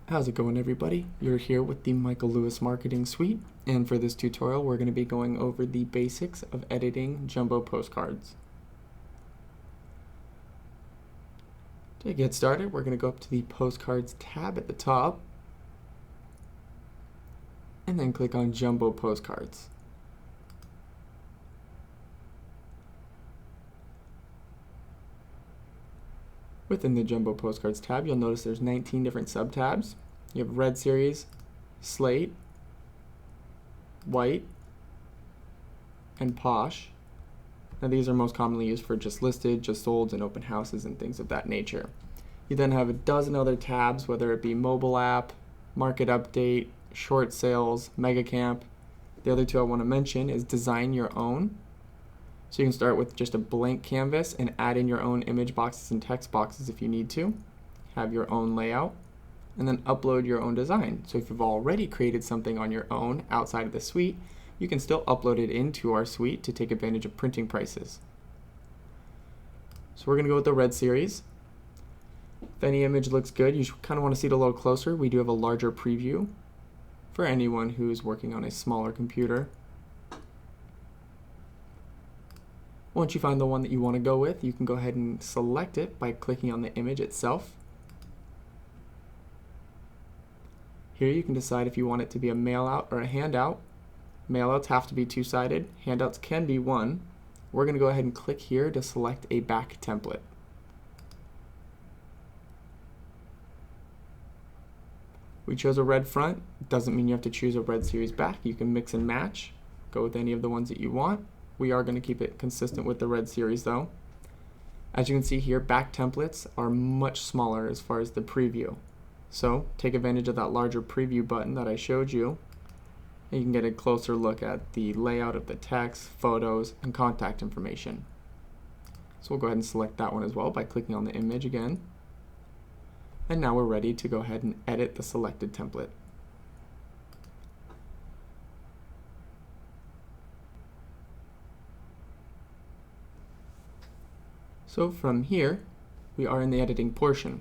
How's it going, everybody? You're here with the Michael Lewis Marketing Suite, and for this tutorial we're going to be going over the basics of editing Jumbo postcards. To get started, we're going to go up to the Postcards tab at the top, and then click on Jumbo Postcards. Within the Jumbo Postcards tab, you'll notice there's 19 different sub-tabs. You have Red Series, Slate, White, and Posh. Now these are most commonly used for just listed, just sold, and open houses and things of that nature. You then have a dozen other tabs, whether it be mobile app, market update, short sales, mega camp. The other two I want to mention is design your own. So you can start with just a blank canvas and add in your own image boxes and text boxes if you need to. Have your own layout, and then upload your own design. So if you've already created something on your own outside of the suite, you can still upload it into our suite to take advantage of printing prices. So we're going to go with the Red Series. If any image looks good, you kind of want to see it a little closer. We do have a larger preview for anyone who's working on a smaller computer. Once you find the one that you want to go with, you can go ahead and select it by clicking on the image itself. Here you can decide if you want it to be a mail-out or a handout. Mail-outs have to be two-sided, handouts can be one. We're going to go ahead and click here to select a back template. We chose a red front, doesn't mean you have to choose a Red Series back. You can mix and match, go with any of the ones that you want. We are going to keep it consistent with the Red Series though. As you can see here, back templates are much smaller as far as the preview. So take advantage of that larger preview button that I showed you, and you can get a closer look at the layout of the text, photos, and contact information. So we'll go ahead and select that one as well by clicking on the image again. And now we're ready to go ahead and edit the selected template. So from here, we are in the editing portion.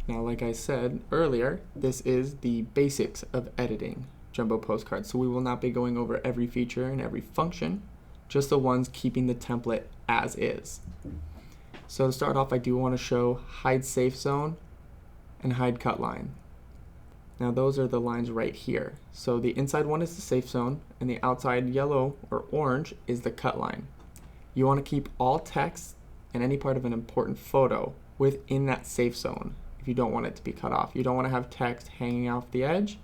Now, like I said earlier, this is the basics of editing Jumbo Postcards. So we will not be going over every feature and every function, just the ones keeping the template as is. So to start off, I do want to show hide safe zone and hide cut line. Now those are the lines right here. So the inside one is the safe zone, and the outside yellow or orange is the cut line. You want to keep all text and any part of an important photo within that safe zone if you don't want it to be cut off. You don't want to have text hanging off the edge,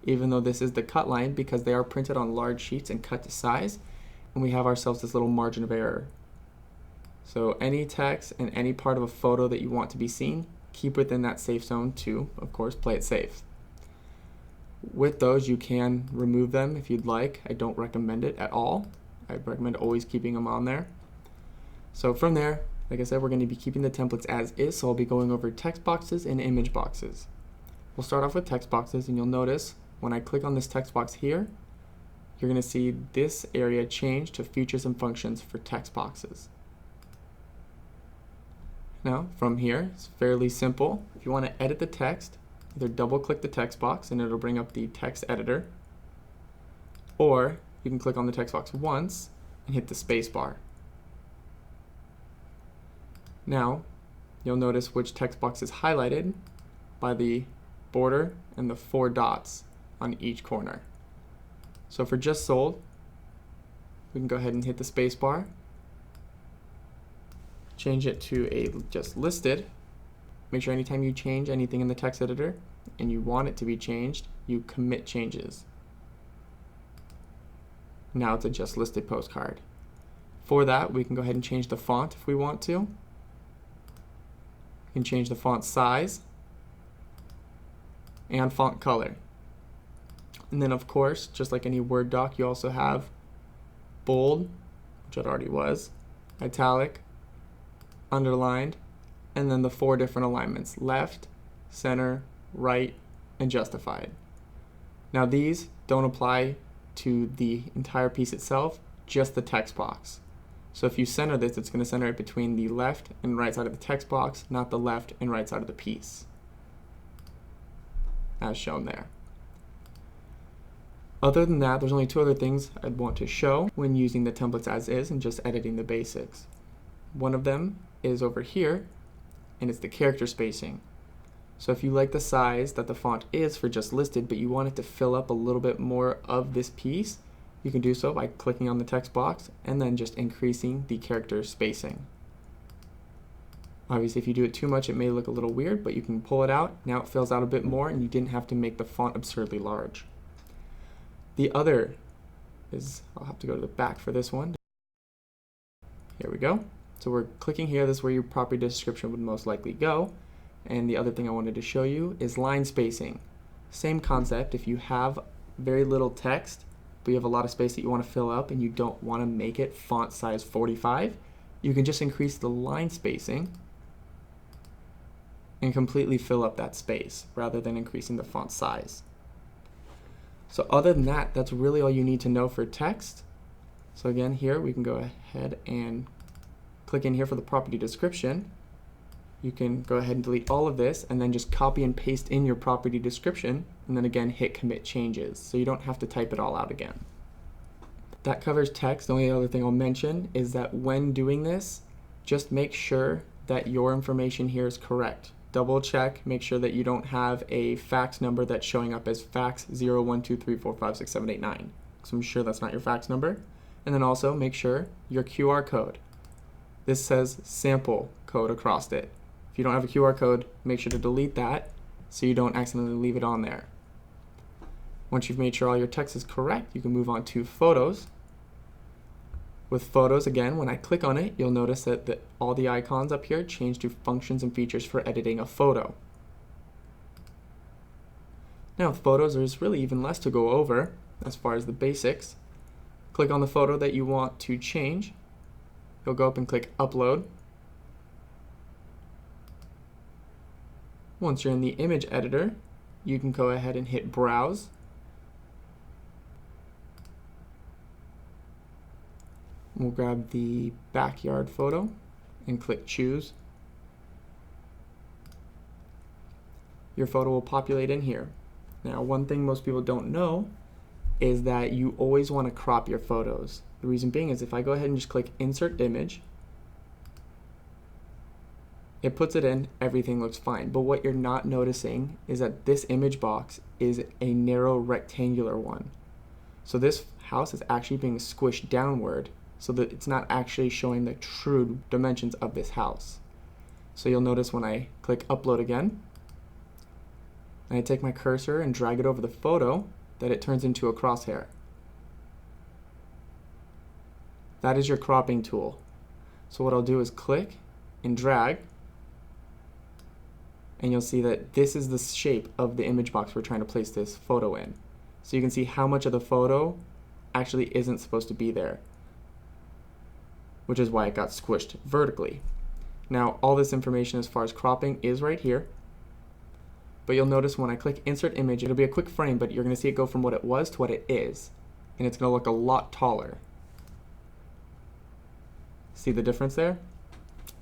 even though this is the cut line, because they are printed on large sheets and cut to size, and we have ourselves this little margin of error. So any text and any part of a photo that you want to be seen, keep within that safe zone to, of course, play it safe. With those, you can remove them if you'd like. I don't recommend it at all. I recommend always keeping them on there. So from there, like I said, we're going to be keeping the templates as is, so I'll be going over text boxes and image boxes. We'll start off with text boxes, and you'll notice when I click on this text box here, you're going to see this area change to features and functions for text boxes. Now, from here, it's fairly simple. If you want to edit the text, either double click the text box and it'll bring up the text editor, or you can click on the text box once and hit the space bar. Now, you'll notice which text box is highlighted by the border and the 4 dots on each corner. So for just sold, we can go ahead and hit the space bar, change it to a just listed. Make sure anytime you change anything in the text editor and you want it to be changed, you commit changes. Now it's a just listed postcard. For that, we can go ahead and change the font if we want to. You can change the font size and font color. And then of course, just like any Word doc, you also have bold, which it already was, italic, underlined, and then the 4 different alignments: left, center, right, and justified. Now these don't apply to the entire piece itself, just the text box. So if you center this, it's going to center it between the left and right side of the text box, not the left and right side of the piece. as shown there. Other than that, there's only two other things I'd want to show when using the templates as is and just editing the basics. One of them is over here, and it's the character spacing. So if you like the size that the font is for just listed, but you want it to fill up a little bit more of this piece, you can do so by clicking on the text box and then just increasing the character spacing. Obviously, if you do it too much, it may look a little weird, but you can pull it out. Now it fills out a bit more, and you didn't have to make the font absurdly large. The other is, I'll have to go to the back for this one. Here we go. So we're clicking here. This is where your property description would most likely go. And the other thing I wanted to show you is line spacing. Same concept. If you have very little text, but you have a lot of space that you want to fill up and you don't want to make it font size 45, you can just increase the line spacing and completely fill up that space rather than increasing the font size. So other than that, that's really all you need to know for text. So again, here we can go ahead and click in here for the property description. You can go ahead and delete all of this and then just copy and paste in your property description, and then again hit commit changes, so you don't have to type it all out again. That covers text. The only other thing I'll mention is that when doing this, just make sure that your information here is correct. Double check, make sure that you don't have a fax number that's showing up as fax 01234567889, because I'm sure that's not your fax number. And then also make sure your QR code. This says sample code across it. If you don't have a QR code, make sure to delete that so you don't accidentally leave it on there. Once you've made sure all your text is correct, you can move on to photos. With photos, again, when I click on it, you'll notice that all the icons up here change to functions and features for editing a photo. Now with photos, there's really even less to go over as far as the basics. Click on the photo that you want to change. You'll go up and click upload. Once you're in the image editor, you can go ahead and hit browse. We'll grab the backyard photo and click choose. Your photo will populate in here. Now, one thing most people don't know is that you always want to crop your photos. The reason being is if I go ahead and just click insert image, it puts it in, everything looks fine. But what you're not noticing is that this image box is a narrow rectangular one. So this house is actually being squished downward so that it's not actually showing the true dimensions of this house. So you'll notice when I click upload again, and I take my cursor and drag it over the photo, that it turns into a crosshair. That is your cropping tool. So what I'll do is click and drag, and you'll see that this is the shape of the image box we're trying to place this photo in. So you can see how much of the photo actually isn't supposed to be there, which is why it got squished vertically. Now, all this information as far as cropping is right here, but you'll notice when I click insert image, it'll be a quick frame, but you're going to see it go from what it was to what it is, and it's going to look a lot taller. See the difference there?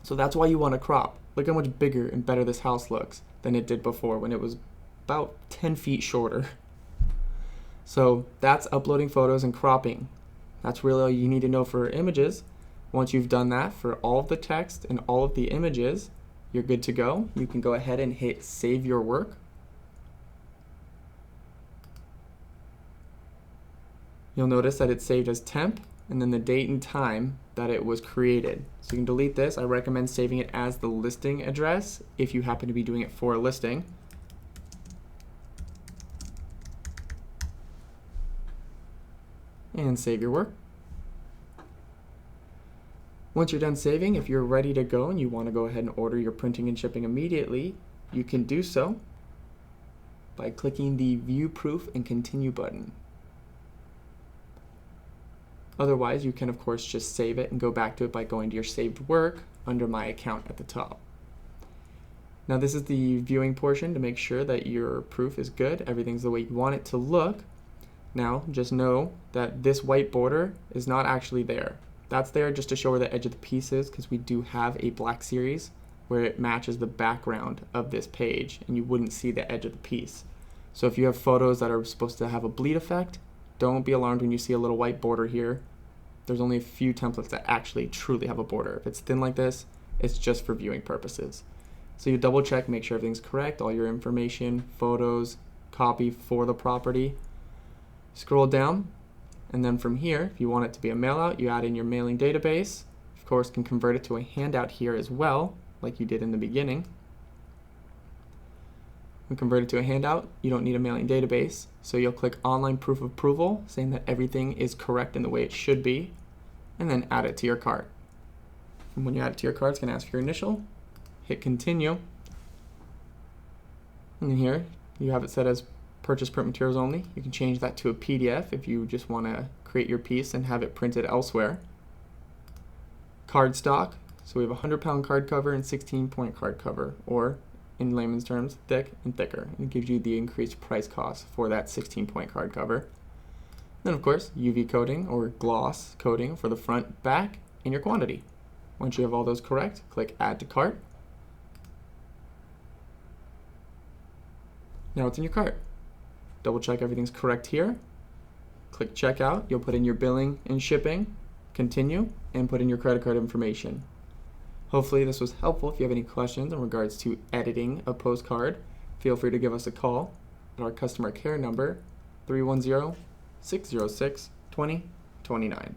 So that's why you want to crop. Look how much bigger and better this house looks than it did before when it was about 10 feet shorter. So that's uploading photos and cropping. That's really all you need to know for images. Once you've done that for all of the text and all of the images, you're good to go. You can go ahead and hit save your work. You'll notice that it's saved as temp and then the date and time that it was created. So you can delete this. I recommend saving it as the listing address if you happen to be doing it for a listing. And save your work. Once you're done saving, if you're ready to go and you want to go ahead and order your printing and shipping immediately, you can do so by clicking the View Proof and Continue button. Otherwise, you can of course just save it and go back to it by going to your saved work under My Account at the top. Now this is the viewing portion to make sure that your proof is good, everything's the way you want it to look. Now just know that this white border is not actually there. That's there just to show where the edge of the piece is, because we do have a black series where it matches the background of this page and you wouldn't see the edge of the piece. So if you have photos that are supposed to have a bleed effect, don't be alarmed when you see a little white border here. There's only a few templates that actually truly have a border. If it's thin like this, it's just for viewing purposes. So you double check, make sure everything's correct, all your information, photos, copy for the property. Scroll down, and then from here, if you want it to be a mail out, you add in your mailing database. Of course, can convert it to a handout here as well, like you did in the beginning. When converted to a handout, you don't need a mailing database, so you'll click online proof of approval, saying that everything is correct in the way it should be, and then add it to your cart. And when you add it to your cart, it's going to ask for your initial. Hit continue, and then here you have it set as purchase print materials only. You can change that to a PDF if you just want to create your piece and have it printed elsewhere. Card stock, so we have a 100-pound card cover and 16-point card cover, or in layman's terms, thick and thicker. And it gives you the increased price cost for that 16-point card cover. Then of course, UV coating or gloss coating for the front, back, and your quantity. Once you have all those correct, click add to cart. Now it's in your cart. Double check everything's correct here. Click checkout. You'll put in your billing and shipping, continue, and put in your credit card information. Hopefully this was helpful. If you have any questions in regards to editing a postcard, feel free to give us a call at our customer care number, 310-606-2029.